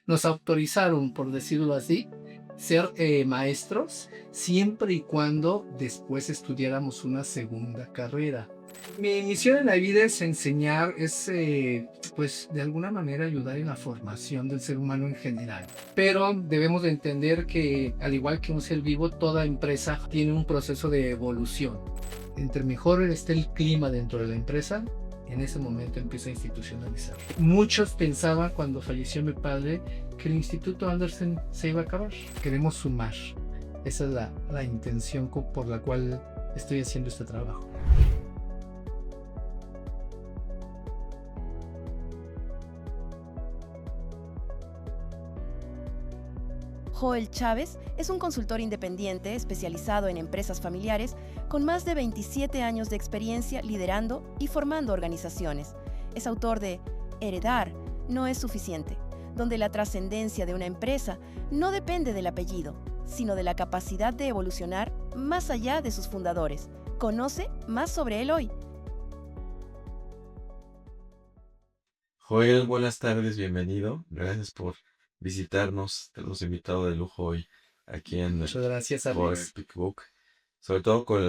nos autorizaron, por decirlo así, ser maestros siempre y cuando después estudiáramos una segunda carrera. Mi misión en la vida es enseñar, pues de alguna manera ayudar en la formación del ser humano en general. Pero debemos de entender que al igual que un ser vivo, toda empresa tiene un proceso de evolución. Entre mejor esté el clima dentro de la empresa, en ese momento empieza a institucionalizar. Muchos pensaban cuando falleció mi padre que el Instituto Andersen se iba a acabar. Queremos sumar. Esa es la intención por la cual estoy haciendo este trabajo. Joel Chávez es un consultor independiente especializado en empresas familiares con más de 27 años de experiencia liderando y formando organizaciones. Es autor de Heredar no es suficiente, donde la trascendencia de una empresa no depende del apellido, sino de la capacidad de evolucionar más allá de sus fundadores. Conoce más sobre él hoy. Joel, buenas tardes, bienvenido. Gracias por visitarnos. Te hemos invitado de lujo hoy aquí en el Muchas gracias, Foro Alex. Epic Book. Sobre todo con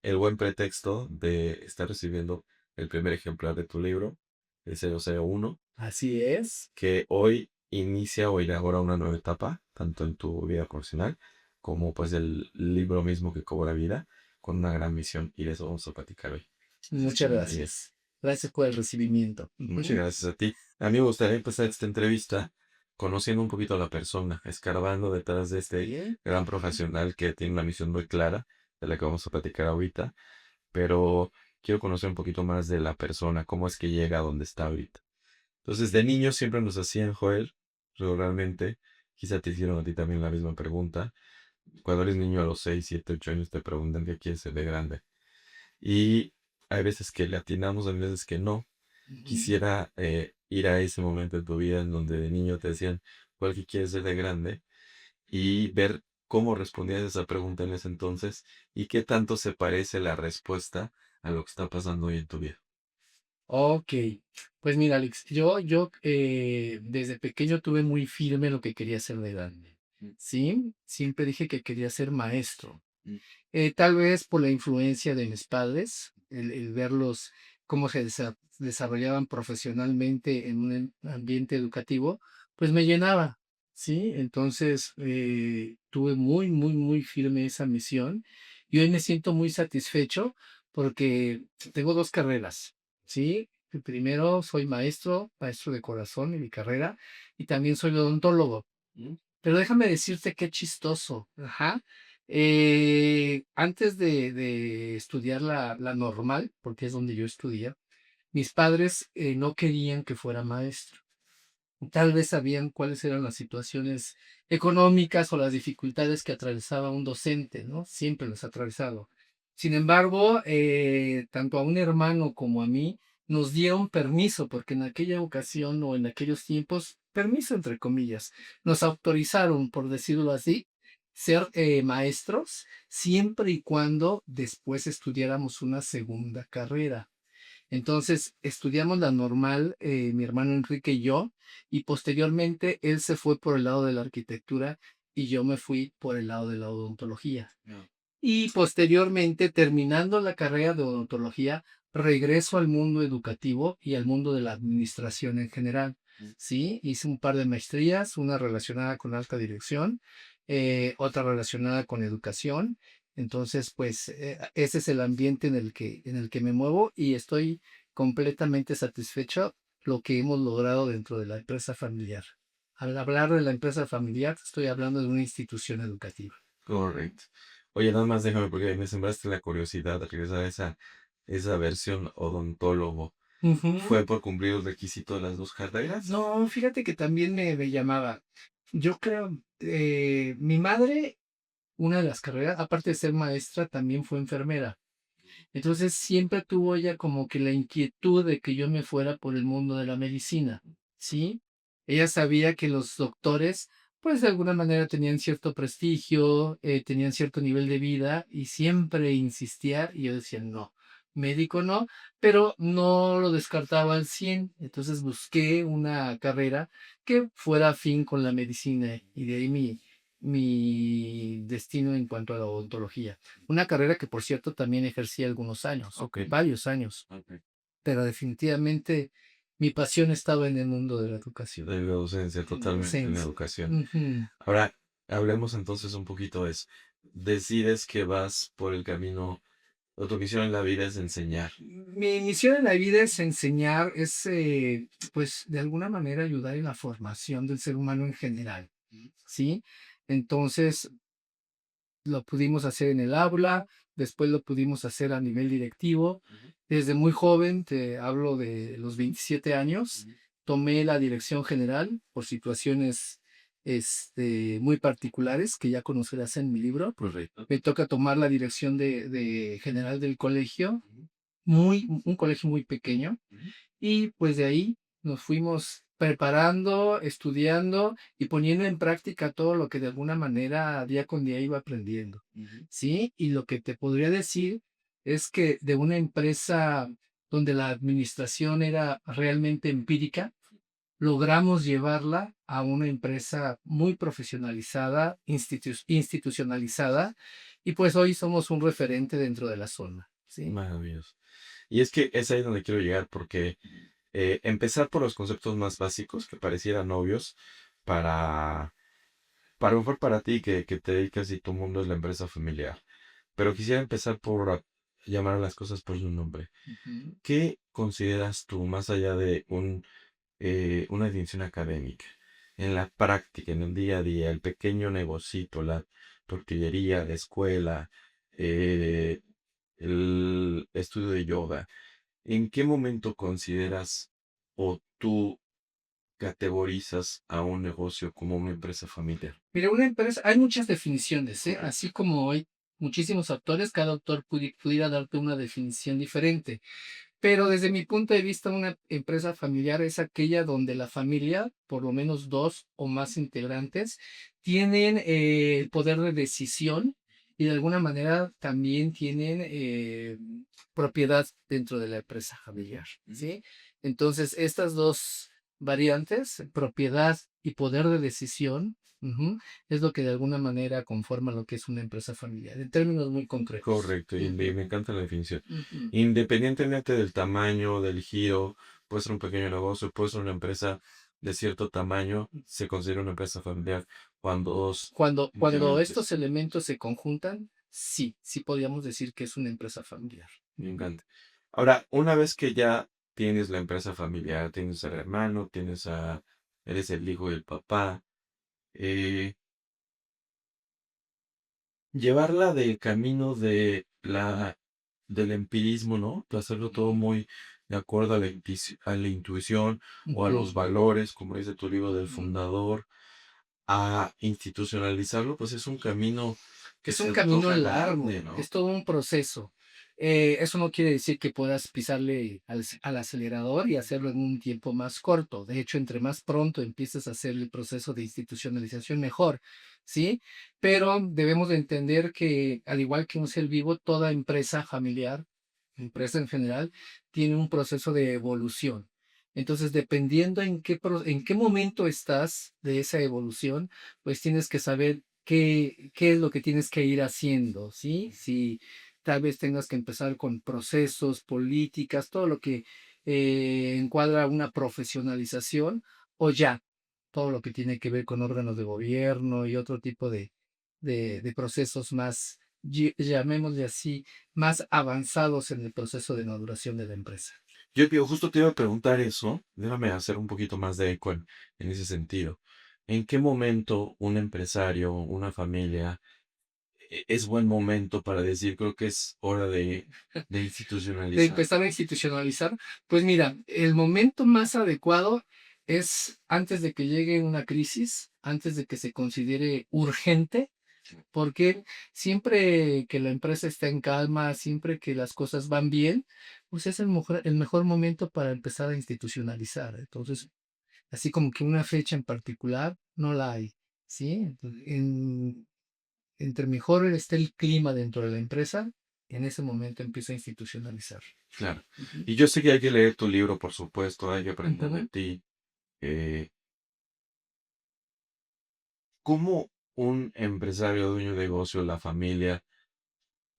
el buen pretexto de estar recibiendo el primer ejemplar de tu libro, el 001, Así es. que hoy inicia o inaugura una nueva etapa, tanto en tu vida profesional como pues el libro mismo que cobra vida, con una gran misión y de eso vamos a platicar hoy. Muchas Así es. gracias. Gracias por el recibimiento. Muchas gracias a ti. A mí me gustaría empezar esta entrevista conociendo un poquito a la persona, escarbando detrás de este Bien. gran profesional que tiene una misión muy clara, de la que vamos a platicar ahorita, pero quiero conocer un poquito más de la persona, cómo es que llega a donde está ahorita. Entonces, de niños siempre nos hacían, Joel, regularmente, quizá te hicieron a ti también la misma pregunta. Cuando eres niño a los 6 7 8 años te preguntan qué quieres ser de grande. Y hay veces que le atinamos, hay veces que no. Quisiera ir a ese momento de tu vida en donde de niño te decían cuál que quieres ser de grande y ver cómo respondías a esa pregunta en ese entonces y qué tanto se parece la respuesta a lo que está pasando hoy en tu vida. Ok, pues mira, Alex, yo desde pequeño tuve muy firme lo que quería ser de grande, ¿sí? Siempre dije que quería ser maestro. Tal vez por la influencia de mis padres, el verlos cómo se desarrollaban profesionalmente en un ambiente educativo, pues me llenaba, ¿sí? Entonces tuve muy, muy, muy firme esa misión y hoy me siento muy satisfecho porque tengo dos carreras, ¿sí? Primero soy maestro, maestro de corazón en mi carrera y también soy odontólogo. Pero déjame decirte qué chistoso. Ajá. Antes de estudiar la normal, porque es donde yo estudié, mis padres no querían que fuera maestro. Tal vez sabían cuáles eran las situaciones económicas o las dificultades que atravesaba un docente, ¿no? Siempre los ha atravesado. Sin embargo, tanto a un hermano como a mí nos dieron permiso, porque en aquella ocasión o en aquellos tiempos, permiso entre comillas, nos autorizaron, por decirlo así, ser maestros siempre y cuando después estudiáramos una segunda carrera. Entonces, estudiamos la normal, mi hermano Enrique y yo, y posteriormente él se fue por el lado de la arquitectura y yo me fui por el lado de la odontología. Y posteriormente, terminando la carrera de odontología, regreso al mundo educativo y al mundo de la administración en general. Sí, hice un par de maestrías, una relacionada con alta dirección, otra relacionada con educación. Entonces, pues ese es el ambiente en el que me muevo y estoy completamente satisfecho lo que hemos logrado dentro de la empresa familiar. Al hablar de la empresa familiar, estoy hablando de una institución educativa. Correcto. Oye, nada más déjame porque me sembraste la curiosidad de regresar a esa versión odontólogo. Ujú. ¿Fue por cumplir el requisito de las dos carreras? No, fíjate que también me llamaba. Yo creo, mi madre, una de las carreras, aparte de ser maestra, también fue enfermera. Entonces siempre tuvo ella como que la inquietud de que yo me fuera por el mundo de la medicina, ¿sí? Ella sabía que los doctores, pues de alguna manera tenían cierto prestigio, tenían cierto nivel de vida y siempre insistía y yo decía, no, médico no, pero no lo descartaba al 100. Entonces busqué una carrera que fuera afín con la medicina y de ahí mi destino en cuanto a la odontología. Una carrera que, por cierto, también ejercí algunos años, Ok, varios años, ok. pero definitivamente mi pasión estaba en el mundo de la educación. De la docencia, totalmente en la Docencia. educación. Ujú. Ahora, hablemos entonces un poquito de eso. Decides que vas por el camino, o tu misión en la vida es enseñar. Mi misión en la vida es enseñar, es pues de alguna manera ayudar en la formación del ser humano en general, ¿sí? Entonces lo pudimos hacer en el aula, después lo pudimos hacer a nivel directivo. Ujú, Desde muy joven, te hablo de los 27 años, ujú. tomé la dirección general por situaciones muy particulares que ya conocerás en mi libro. Correcto. Me toca tomar la dirección de general del colegio, Ujú, un colegio muy pequeño, ujú, y pues de ahí nos fuimos preparando, estudiando y poniendo en práctica todo lo que de alguna manera día con día iba aprendiendo, ujú. ¿sí? Y lo que te podría decir es que de una empresa donde la administración era realmente empírica, logramos llevarla a una empresa muy profesionalizada, institucionalizada, y pues hoy somos un referente dentro de la zona, ¿sí? Maravilloso. Y es que es ahí donde quiero llegar, porque empezar por los conceptos más básicos que parecieran obvios para, para lo mejor para ti que te dedicas y tu mundo es la empresa familiar. Pero quisiera empezar por llamar a las cosas por su nombre. Ujú. ¿Qué consideras tú, más allá de una definición académica, en la práctica, en el día a día, el pequeño negocito, la tortillería, la escuela, eh, el estudio de yoga? ¿En qué momento consideras o tú categorizas a un negocio como una empresa familiar? Mira, una empresa, hay muchas definiciones, ¿eh? Así como hay muchísimos autores, cada autor pudiera darte una definición diferente. Pero desde mi punto de vista, una empresa familiar es aquella donde la familia, por lo menos dos o más integrantes, tienen el poder de decisión y de alguna manera también tienen propiedad dentro de la empresa familiar, ¿sí? Entonces, estas dos variantes, propiedad y poder de decisión, ujú, es lo que de alguna manera conforma lo que es una empresa familiar, en términos muy concretos. Correcto, y me Ujú, encanta la definición. ujú. Independientemente del tamaño, del giro, puede ser un pequeño negocio, puede ser una empresa de cierto tamaño, se considera una empresa familiar cuando dos Cuando estos integrantes. elementos se conjuntan, sí, sí podríamos decir que es una empresa familiar. Me Ujú. encanta. Ahora, una vez que ya tienes la empresa familiar, tienes al hermano, eres el hijo del papá, eh, llevarla del camino del empirismo, ¿no? De hacerlo todo muy de acuerdo a la intuición o a Ujú. los valores, como dice tu libro del fundador, a institucionalizarlo, pues es un camino que Es se un camino antoja largo, grande, es ¿no? todo un proceso. Eso no quiere decir que puedas pisarle al acelerador y hacerlo en un tiempo más corto. De hecho, entre más pronto empieces a hacer el proceso de institucionalización, mejor, ¿sí? Pero debemos de entender que, al igual que un ser vivo, toda empresa familiar, empresa en general, tiene un proceso de evolución. Entonces, dependiendo en qué momento estás de esa evolución, pues tienes que saber qué es lo que tienes que ir haciendo, ¿sí? Si tal vez tengas que empezar con procesos, políticas, todo lo que encuadra una profesionalización, o ya, todo lo que tiene que ver con órganos de gobierno y otro tipo de procesos más, llamémosle así, más avanzados en el proceso de maduración de la empresa. Yo digo, justo te iba a preguntar eso, déjame hacer un poquito más de eco en ese sentido. ¿En qué momento un empresario, una familia, es buen momento para decir, creo que es hora de De institucionalizar? empezar a institucionalizar, pues mira, el momento más adecuado es antes de que llegue una crisis, antes de que se considere urgente, porque siempre que la empresa está en calma, siempre que las cosas van bien, pues es el mejor momento para empezar a institucionalizar. Entonces, así como que una fecha en particular, no la hay, ¿sí? Entonces, entre mejor esté el clima dentro de la empresa, en ese momento empiezo a institucionalizar. Claro. Ujú. Y yo sé que hay que leer tu libro, por supuesto, hay que aprender de Ujú. ti. Eh, ¿Cómo un empresario, dueño de negocio, la familia,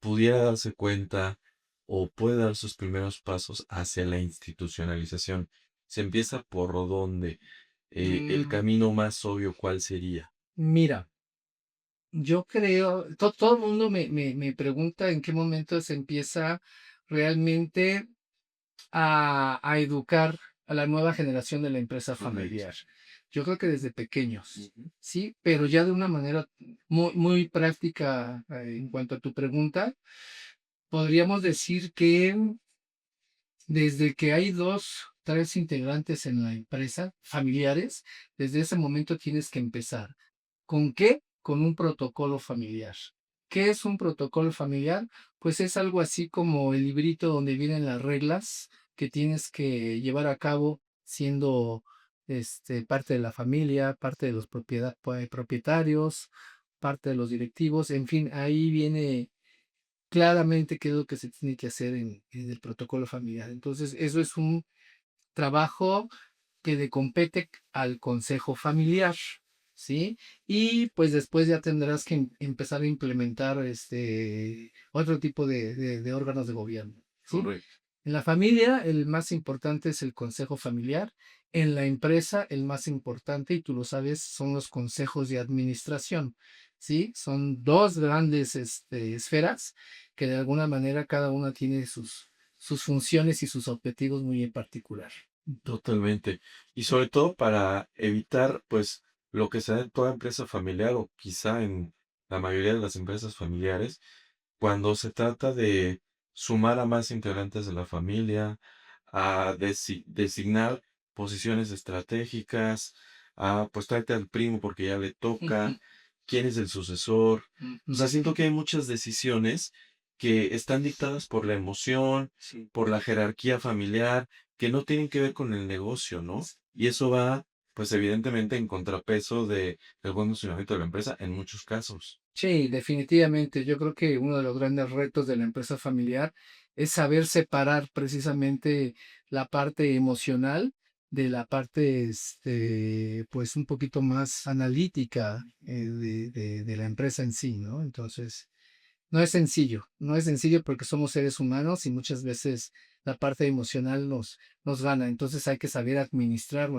pudiera darse cuenta o puede dar sus primeros pasos hacia la institucionalización? ¿Se empieza por dónde? El Mm, camino más obvio, ¿cuál sería? Mira, yo creo, todo el mundo me pregunta en qué momento se empieza realmente a educar a la nueva generación de la empresa Correcto. familiar. Yo creo que desde pequeños, Ujú. ¿sí? Pero ya de una manera muy práctica, en cuanto a tu pregunta, podríamos decir que desde que hay dos, tres integrantes en la empresa, familiares, desde ese momento tienes que empezar. ¿Con qué? Con un protocolo familiar. ¿Qué es un protocolo familiar? Pues es algo así como el librito donde vienen las reglas que tienes que llevar a cabo siendo parte de la familia, parte de los propietarios, parte de los directivos, en fin, ahí viene claramente qué es lo que se tiene que hacer en el protocolo familiar. Entonces, eso es un trabajo que le compete al consejo familiar, ¿sí? Y pues después ya tendrás que empezar a implementar otro tipo de órganos de gobierno, ¿sí? Correcto. En la familia, el más importante es el consejo familiar. En la empresa, el más importante, y tú lo sabes, son los consejos de administración, ¿sí? Son dos grandes esferas que de alguna manera cada una tiene sus funciones y sus objetivos muy en particular. Totalmente. Y sobre todo para evitar, pues, lo que se da en toda empresa familiar o quizá en la mayoría de las empresas familiares, cuando se trata de sumar a más integrantes de la familia, a designar posiciones estratégicas, a pues tráete al primo porque ya le toca, quién es el sucesor. O Ujú. sea, siento que hay muchas decisiones que están dictadas por la emoción, Sí. por la jerarquía familiar, que no tienen que ver con el negocio, ¿no? Y eso va, pues evidentemente, en contrapeso del buen funcionamiento de la empresa en muchos casos. Sí, definitivamente. Yo creo que uno de los grandes retos de la empresa familiar es saber separar precisamente la parte emocional de la parte, pues un poquito más analítica de la empresa en sí, ¿no? Entonces, no es sencillo, no es sencillo porque somos seres humanos y muchas veces la parte emocional nos gana. Entonces hay que saber administrar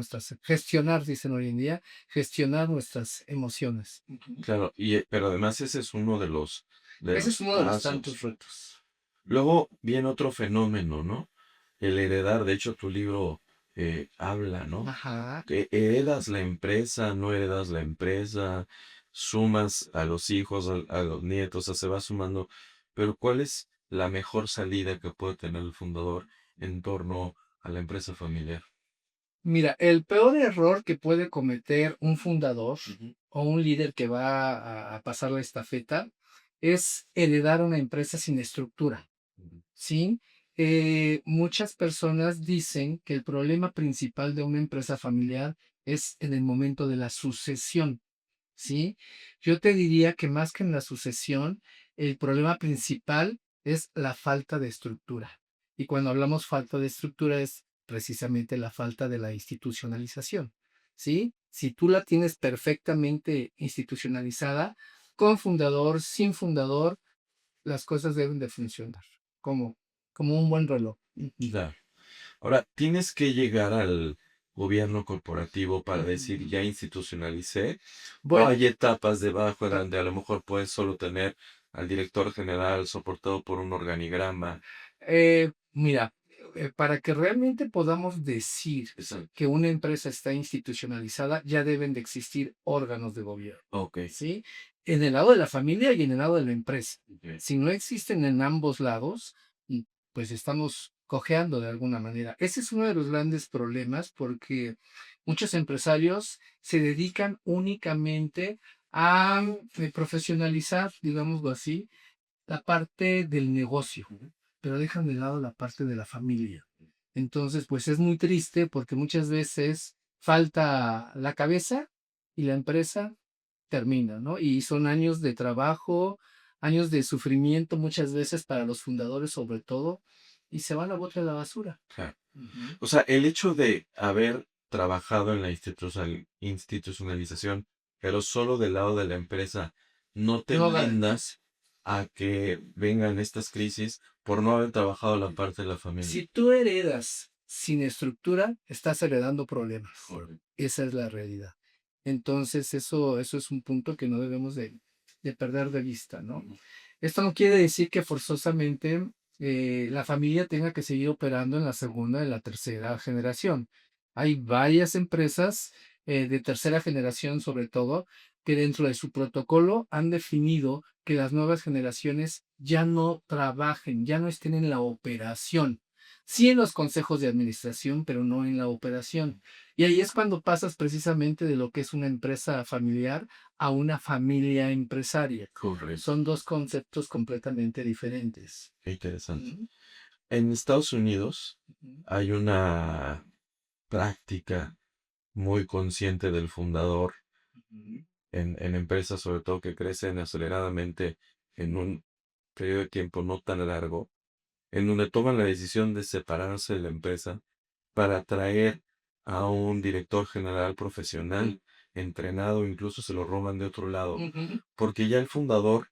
gestionar, dicen hoy en día, gestionar nuestras emociones. Ujú. Claro, pero además ese es uno de Ese es los uno de los tantos pasos. retos. Luego viene otro fenómeno, ¿no? El heredar. De hecho, tu libro habla, ¿no? Ajá. Que heredas la empresa, no heredas la empresa, sumas a los hijos, a los nietos, o sea, se va sumando. Pero ¿cuál es la mejor salida que puede tener el fundador en torno a la empresa familiar? Mira, el peor error que puede cometer un fundador Ujú. o un líder que va a pasar la estafeta es heredar una empresa sin estructura. Ujú. ¿Sí? Muchas personas dicen que el problema principal de una empresa familiar es en el momento de la sucesión, ¿sí? Yo te diría que más que en la sucesión, el problema principal es la falta de estructura. Y cuando hablamos falta de estructura es precisamente la falta de la institucionalización, ¿sí? Si tú la tienes perfectamente institucionalizada, con fundador, sin fundador, las cosas deben de funcionar como, como un buen reloj. Ujú. Claro. Ahora, tienes que llegar al gobierno corporativo para decir, Ujú. ya institucionalicé, o Bueno, hay etapas debajo ah, donde a lo mejor puedes solo tener al director general soportado por un organigrama. mira, para que realmente podamos decir Exacto. que una empresa está institucionalizada, ya deben de existir órganos de gobierno, Ok. ¿sí? En el lado de la familia y en el lado de la empresa. Ok. Si no existen en ambos lados, pues estamos cojeando de alguna manera. Ese es uno de los grandes problemas porque muchos empresarios se dedican únicamente a profesionalizar, digámoslo así, la parte del negocio, Ujú. pero dejan de lado la parte de la familia. Entonces, pues es muy triste porque muchas veces falta la cabeza y la empresa termina, ¿no? Y son años de trabajo, años de sufrimiento muchas veces para los fundadores sobre todo, y se van a bote de la basura. Claro. Ujú. O sea, el hecho de haber trabajado en la institucionalización, pero solo del lado de la empresa, no te No, blindas a que vengan estas crisis por no haber trabajado la parte de la familia. si tú heredas sin estructura, estás heredando problemas. Correcto. Esa es la realidad. Entonces, eso es un punto que no debemos de perder de vista, ¿no? Esto no quiere decir que forzosamente la familia tenga que seguir operando en la segunda y la tercera generación. Hay varias empresas de tercera generación, sobre todo, que dentro de su protocolo han definido que las nuevas generaciones ya no trabajen, ya no estén en la operación. Sí en los consejos de administración, pero no en la operación. Y ahí es cuando pasas precisamente de lo que es una empresa familiar a una familia empresaria. Correcto. Son dos conceptos completamente diferentes. Qué interesante. Ujú, En Estados Unidos ujú, hay una práctica muy consciente del fundador ujú, en empresas, sobre todo que crecen aceleradamente en un periodo de tiempo no tan largo, en donde toman la decisión de separarse de la empresa para traer a un director general profesional, entrenado, incluso se lo roban de otro lado, ujú. porque ya el fundador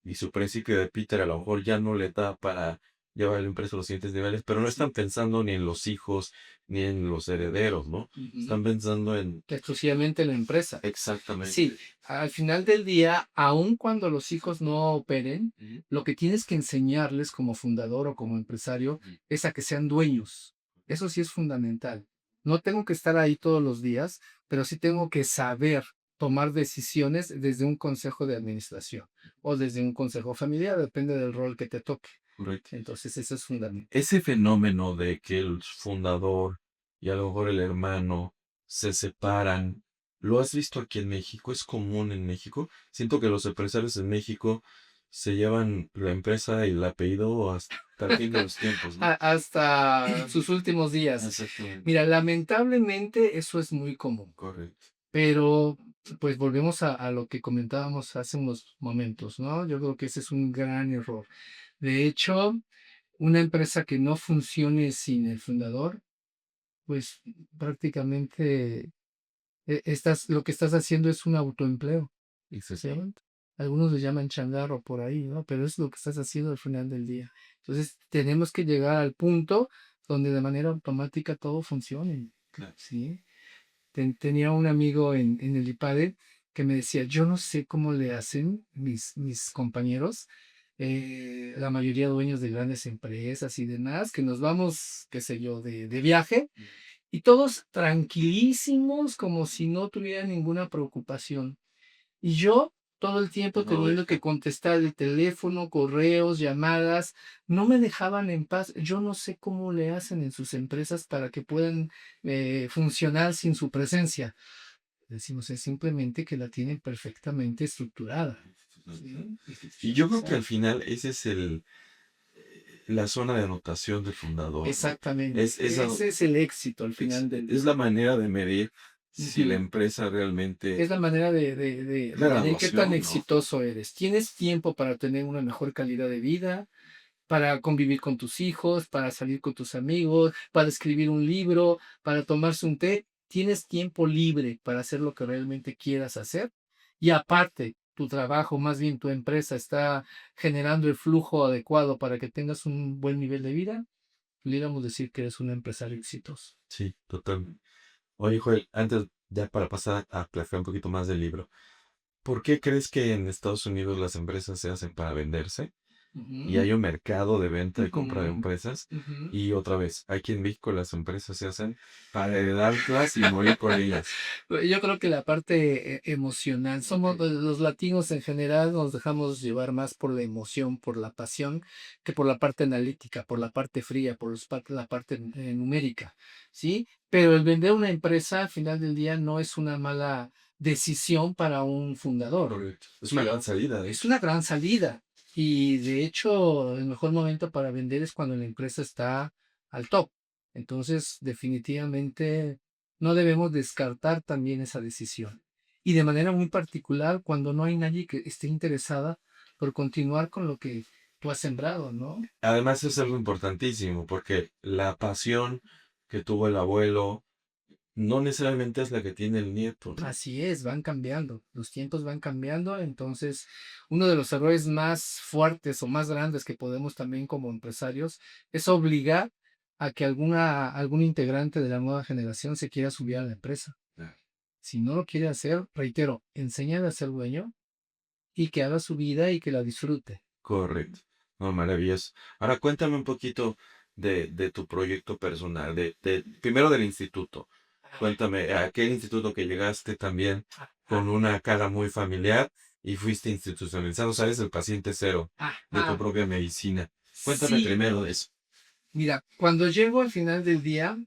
y su principio de Peter a lo mejor ya no le da para llevar la empresa a los siguientes niveles, pero no están pensando ni en los hijos ni en los herederos, ¿no? Ujú. Están pensando en Exclusivamente la empresa. exactamente. Sí, al final del día, aun cuando los hijos no operen, Ujú, lo que tienes que enseñarles como fundador o como empresario ujú. es a que sean dueños. Eso sí es fundamental. No tengo que estar ahí todos los días, pero sí tengo que saber tomar decisiones desde un consejo de administración o desde un consejo familiar, depende del rol que te toque. Correcto. Entonces, eso es fundamental. Ese fenómeno de que el fundador y a lo mejor el hermano se separan, ¿lo has visto aquí en México? ¿Es común en México? Siento que los empresarios en México se llevan la empresa y el apellido hasta el fin de los tiempos, ¿no? Hasta sus últimos días. Exactamente. Mira, lamentablemente eso es muy común. Correcto. Pero, pues volvemos a lo que comentábamos hace unos momentos, ¿no? Yo creo que ese es un gran error. De hecho, una empresa que no funcione sin el fundador, pues prácticamente lo que estás haciendo es un autoempleo, ¿sí? Exacto. Algunos le llaman changarro por ahí, ¿no? Pero es lo que estás haciendo al final del día. Entonces, tenemos que llegar al punto donde de manera automática todo funcione, Claro. ¿sí? Tenía un amigo en el IPADE que me decía, yo no sé cómo le hacen mis compañeros, la mayoría dueños de grandes empresas y demás, que nos vamos, qué sé yo, de viaje y todos tranquilísimos como si no tuvieran ninguna preocupación. Y yo todo el tiempo No teniendo que deja. contestar el teléfono, correos, llamadas, no me dejaban en paz. Yo no sé cómo le hacen en sus empresas para que puedan funcionar sin su presencia. Decimos, es simplemente que la tienen perfectamente estructurada. ¿Sí? Y yo creo que al Institucionalizada. final ese es la zona de anotación del fundador, ¿no? Exactamente. Es, esa, Ese es el éxito al es, final del es día. la manera de medir si la Ujú. empresa realmente Es la manera de es la medir qué tan graduación, ¿no? exitoso eres. ¿Tienes tiempo para tener una mejor calidad de vida? Para convivir con tus hijos, para salir con tus amigos, para escribir un libro, para tomarse un té. Tienes tiempo libre para hacer lo que realmente quieras hacer. Y aparte, tu trabajo, más bien tu empresa, está generando el flujo adecuado para que tengas un buen nivel de vida. Pudiéramos decir que eres un empresario exitoso. Sí, totalmente. Oye, Joel, antes ya para pasar a platicar un poquito más del libro, ¿por qué crees que en Estados Unidos las empresas se hacen para venderse? Y Ujú, hay un mercado de venta y compra de ujú, empresas. ujú. Y otra vez, aquí en México las empresas se hacen para heredarlas y morir por ellas. Yo creo que la parte emocional, somos los latinos en general, nos dejamos llevar más por la emoción, por la pasión, que por la parte analítica, por la parte fría, por la parte numérica, ¿sí? Pero el vender una empresa al final del día no es una mala decisión para un fundador. Correcto. Es una gran salida, de Es hecho. una gran salida. Y de hecho, el mejor momento para vender es cuando la empresa está al top. Entonces, definitivamente no debemos descartar también esa decisión. Y de manera muy particular, cuando no hay nadie que esté interesada por continuar con lo que tú has sembrado, ¿no? Además es algo importantísimo porque la pasión que tuvo el abuelo no necesariamente es la que tiene el nieto, ¿no? Así es, van cambiando, los tiempos van cambiando, entonces uno de los errores más fuertes o más grandes que podemos también como empresarios es obligar a que algún integrante de la nueva generación se quiera subir a la empresa. Claro. Si no lo quiere hacer, reitero, enséñale a ser dueño y que haga su vida y que la disfrute. Correcto. No, maravilloso. Ahora cuéntame un poquito de tu proyecto personal, primero del instituto. Cuéntame, a aquel instituto que llegaste también con una cara muy familiar y fuiste institucionalizado, sabes, el paciente cero de tu Ajá. propia medicina. Cuéntame Sí, primero de eso. mira, cuando llego al final del día,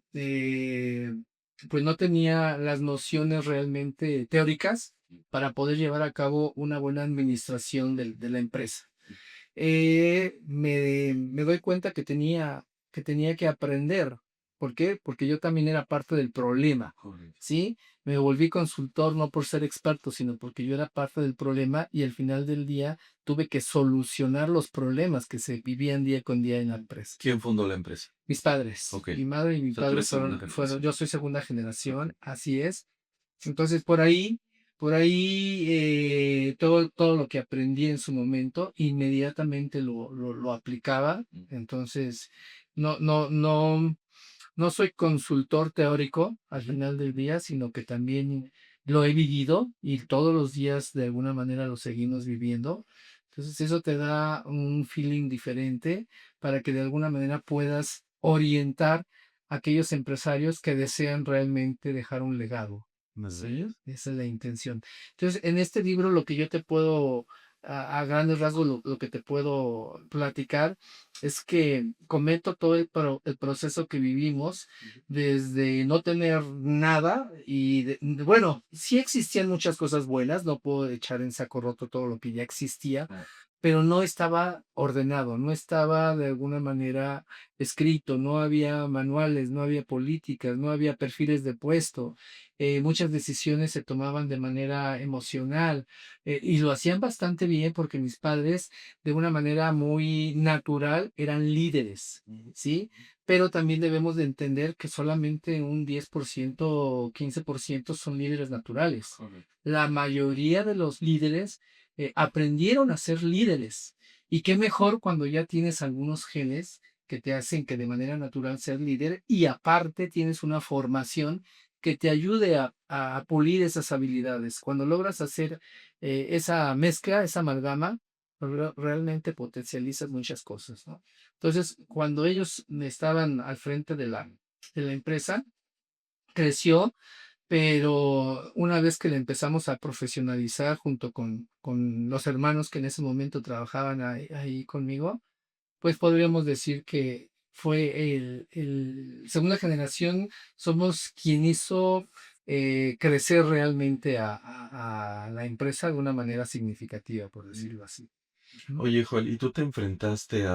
pues no tenía las nociones realmente teóricas para poder llevar a cabo una buena administración de la empresa. Me doy cuenta que tenía que aprender. ¿Por qué? Porque yo también era parte del problema, Correcto. ¿sí? Me volví consultor no por ser experto, sino porque yo era parte del problema y al final del día tuve que solucionar los problemas que se vivían día con día en la empresa. ¿Quién fundó la empresa? Mis padres, Ok. mi madre y mi O sea, tú padre eres segunda fueron, generación. yo soy segunda generación, así es. Entonces, por ahí, todo lo que aprendí en su momento, inmediatamente lo aplicaba. Entonces, no, no, no, no soy consultor teórico al final del día, sino que también lo he vivido y todos los días de alguna manera lo seguimos viviendo. Entonces, eso te da un feeling diferente para que de alguna manera puedas orientar a aquellos empresarios que desean realmente dejar un legado. ¿Sí? Esa es la intención. Entonces, en este libro lo que yo te puedo, a grandes rasgos, lo que te puedo platicar es que comento todo el proceso que vivimos desde no tener nada y, bueno, sí existían muchas cosas buenas, no puedo echar en saco roto todo lo que ya existía, Claro. pero no estaba ordenado, no estaba de alguna manera escrito, no había manuales, no había políticas, no había perfiles de puesto. Muchas decisiones se tomaban de manera emocional, y lo hacían bastante bien porque mis padres de una manera muy natural eran líderes, Ujú. ¿sí? Pero también debemos de entender que solamente un 10% o 15% son líderes naturales. Correcto. La mayoría de los líderes aprendieron a ser líderes. Y qué mejor cuando ya tienes algunos genes que te hacen que de manera natural ser líder y aparte tienes una formación que te ayude a pulir esas habilidades. Cuando logras hacer esa mezcla, esa amalgama, realmente potencializas muchas cosas, ¿no? Entonces, cuando ellos estaban al frente de la empresa, creció, pero una vez que le empezamos a profesionalizar junto con los hermanos que en ese momento trabajaban ahí conmigo, pues podríamos decir que fue el segunda generación, somos quien hizo crecer realmente a la empresa de una manera significativa, por decirlo así. Ujú. Oye, Joel, ¿y tú te enfrentaste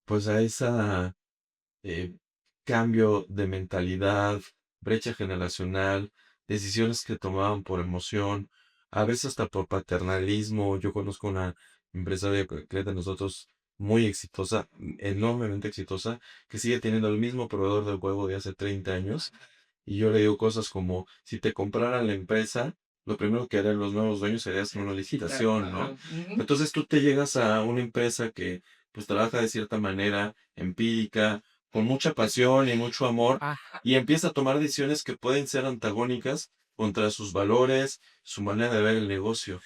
pues a esa eh, cambio de mentalidad, brecha generacional, decisiones que tomaban por emoción, a veces hasta por paternalismo? Yo conozco una empresaria que es de nosotros muy exitosa, enormemente exitosa, que sigue teniendo el mismo proveedor de huevo de hace 30 años. Y yo le digo cosas como, si te compraran la empresa, lo primero que harían los nuevos dueños sería hacer una Quitar, licitación, ajá, ¿no? ujú. Entonces tú te llegas a una empresa que pues trabaja de cierta manera empírica, con mucha pasión y mucho amor, Ajá. y empieza a tomar decisiones que pueden ser antagónicas contra sus valores, su manera de ver el negocio.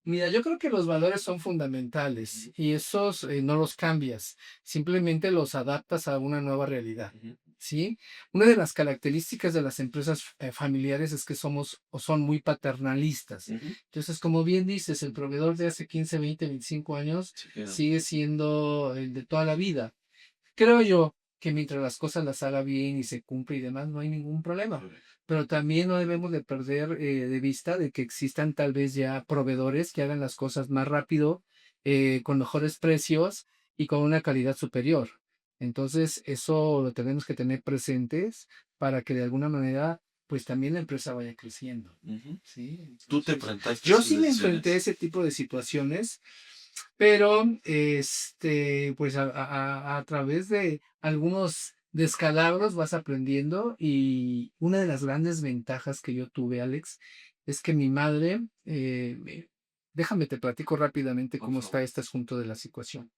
Mira, yo creo que los valores son fundamentales y esos no los cambias, simplemente los adaptas a una nueva realidad, Ujú, ¿sí? Una de las características de las empresas familiares es que somos o son muy paternalistas. ujú. Entonces, como bien dices, el proveedor de hace 15, 20, 25 años Sí, claro. sigue siendo el de toda la vida. Creo yo que mientras las cosas las haga bien y se cumple y demás, no hay ningún problema. Correcto. Pero también no debemos de perder de vista de que existan tal vez ya proveedores que hagan las cosas más rápido, con mejores precios y con una calidad superior. Entonces, eso lo tenemos que tener presentes para que de alguna manera, pues también la empresa vaya creciendo. Ujú. ¿Sí? Tú te Entonces, enfrentaste a yo esas sí me enfrenté a decisiones. ese tipo de situaciones Pero, pues a través de algunos descalabros vas aprendiendo y una de las grandes ventajas que yo tuve, Alex, es que mi madre, déjame te platico rápidamente Por cómo está favor. este asunto de la situación.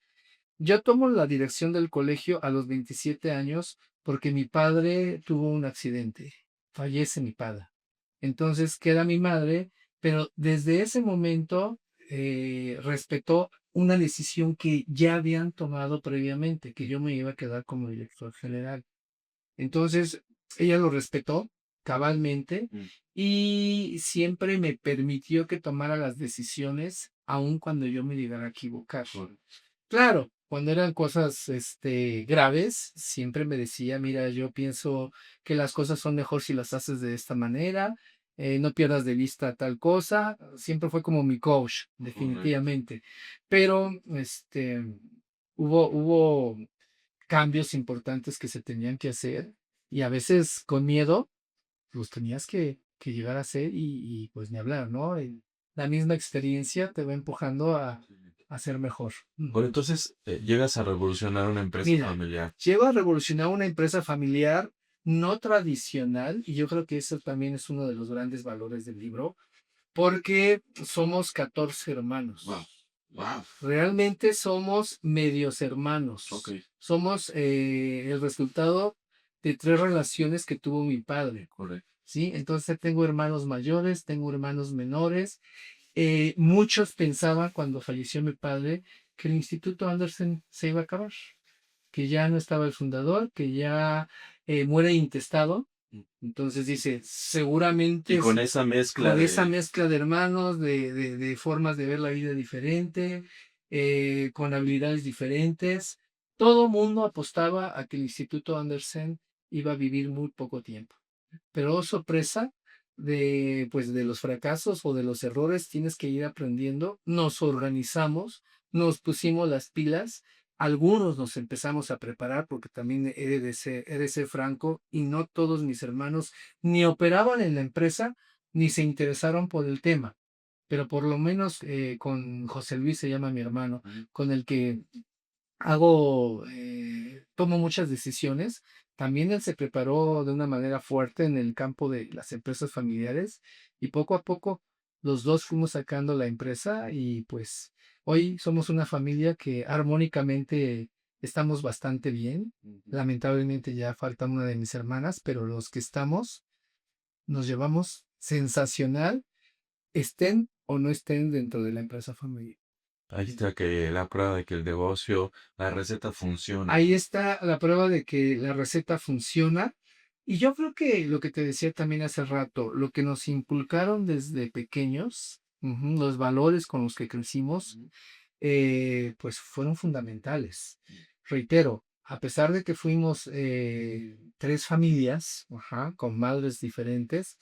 Yo tomo la dirección del colegio a los 27 años porque mi padre tuvo un accidente, fallece mi padre. Entonces queda mi madre, pero desde ese momento respetó una decisión que ya habían tomado previamente, que yo me iba a quedar como director general. Entonces, ella lo respetó cabalmente Mm, y siempre me permitió que tomara las decisiones, aun cuando yo me llegara a equivocar. correcto. Claro, cuando eran cosas, graves, siempre me decía: "Mira, yo pienso que las cosas son mejor si las haces de esta manera, no pierdas de vista tal cosa". Siempre fue como mi coach, Correcto. definitivamente. Pero, hubo cambios importantes que se tenían que hacer y a veces con miedo los tenías que llegar a hacer y, pues ni hablar, ¿no? La misma experiencia te va empujando a ser mejor. Bueno, Ujú. entonces llegas a revolucionar una empresa Mira, familiar. llego a revolucionar una empresa familiar no tradicional y yo creo que eso también es uno de los grandes valores del libro, porque somos 14 Wow, hermanos. wow. Realmente somos medios Ok, hermanos. Somos el resultado de 3 relaciones que tuvo mi padre, correcto. ¿sí? Entonces tengo hermanos mayores, tengo hermanos menores. Muchos pensaban cuando falleció mi padre que el Instituto Andersen se iba a acabar, que ya no estaba el fundador, que ya muere intestado. Mm. Entonces dice, Y seguramente con esa mezcla con esa de... mezcla de hermanos, de formas de ver la vida diferente, con habilidades diferentes, todo mundo apostaba a que el Instituto Andersen iba a vivir muy poco tiempo. Pero oh, sorpresa, pues, de los fracasos o de los errores tienes que ir aprendiendo. Nos organizamos, nos pusimos las pilas, algunos nos empezamos a preparar, porque también he de ser franco, y no todos mis hermanos ni operaban en la empresa, ni se interesaron por el tema. Pero por lo menos, con José Luis, se llama mi hermano, Ujú. con el que tomo muchas decisiones. También él se preparó de una manera fuerte en el campo de las empresas familiares y poco a poco los dos fuimos sacando la empresa y pues hoy somos una familia que armónicamente estamos bastante bien. Ujú. Lamentablemente ya falta una de mis hermanas, pero los que estamos nos llevamos sensacional, estén o no estén dentro de la empresa familiar. Ahí está que la prueba de que el negocio, la receta funciona. Ahí está la prueba de que la receta funciona. Y yo creo que lo que te decía también hace rato, lo que nos inculcaron desde pequeños, ujú, los valores con los que crecimos, Ujú. pues fueron fundamentales. Reitero, a pesar de que fuimos 3 familias, ajá, con madres diferentes,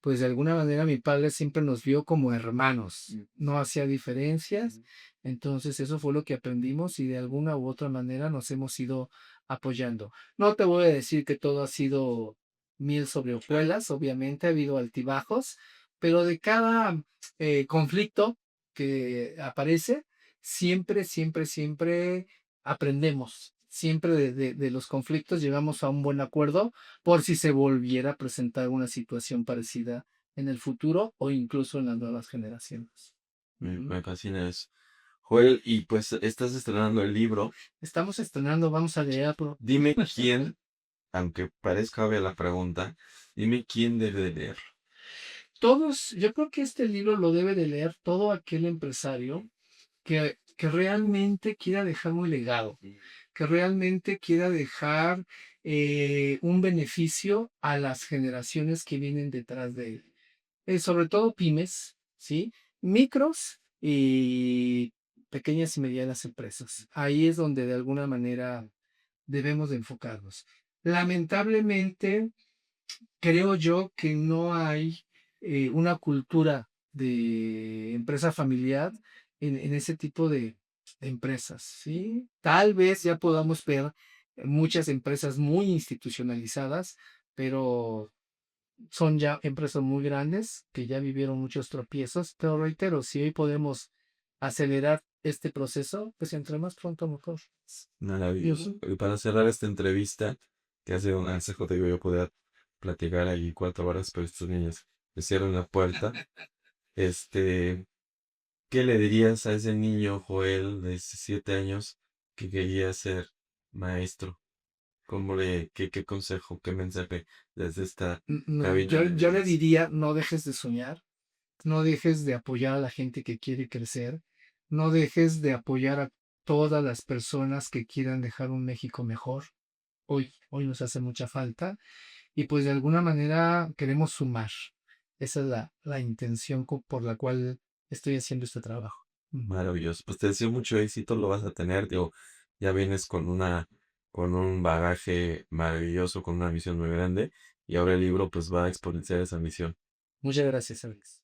pues de alguna manera mi padre siempre nos vio como hermanos, Mm, no hacía diferencias. ujú. Entonces eso fue lo que aprendimos y de alguna u otra manera nos hemos ido apoyando. No te voy a decir que todo ha sido miel sobre hojuelas, obviamente ha habido altibajos, pero de cada conflicto que aparece, siempre, siempre, siempre aprendemos. Siempre de los conflictos llegamos a un buen acuerdo por si se volviera a presentar una situación parecida en el futuro o incluso en las nuevas generaciones. Ujú. Me fascina eso. Joel, y pues estás estrenando el libro. Estamos estrenando, vamos a leerlo. Dime quién, aunque parezca obvia la pregunta, dime quién debe de leer. Todos, yo creo que este libro lo debe de leer todo aquel empresario que realmente quiera dejar un legado, que realmente quiera dejar un beneficio a las generaciones que vienen detrás de él. Sobre todo pymes, ¿sí? Micros y pequeñas y medianas empresas. Ahí es donde de alguna manera debemos de enfocarnos. Lamentablemente, creo yo que no hay una cultura de empresa familiar en ese tipo de empresas, ¿sí? Tal vez ya podamos ver muchas empresas muy institucionalizadas, pero son ya empresas muy grandes que ya vivieron muchos tropiezos. Pero reitero, si hoy podemos acelerar este proceso, pues entre más pronto mejor. Maravilloso. Y para cerrar esta entrevista, que hace rato digo yo podía platicar ahí 4 horas, pero estos niños me cierran la puerta. Este, ¿Qué le dirías a ese niño, Joel, de 17 años, que quería ser maestro? ¿Qué consejo, qué mensaje desde esta No, cabina yo, le yo le dirías? diría, no dejes de soñar, no dejes de apoyar a la gente que quiere crecer, no dejes de apoyar a todas las personas que quieran dejar un México mejor. Hoy nos hace mucha falta y pues de alguna manera queremos sumar. Esa es la intención por la cual estoy haciendo este trabajo. Maravilloso. Pues te deseo mucho éxito, lo vas a tener. Digo, ya vienes con un bagaje maravilloso, con una misión muy grande, y ahora el libro pues va a exponenciar esa misión. Muchas gracias, Alex.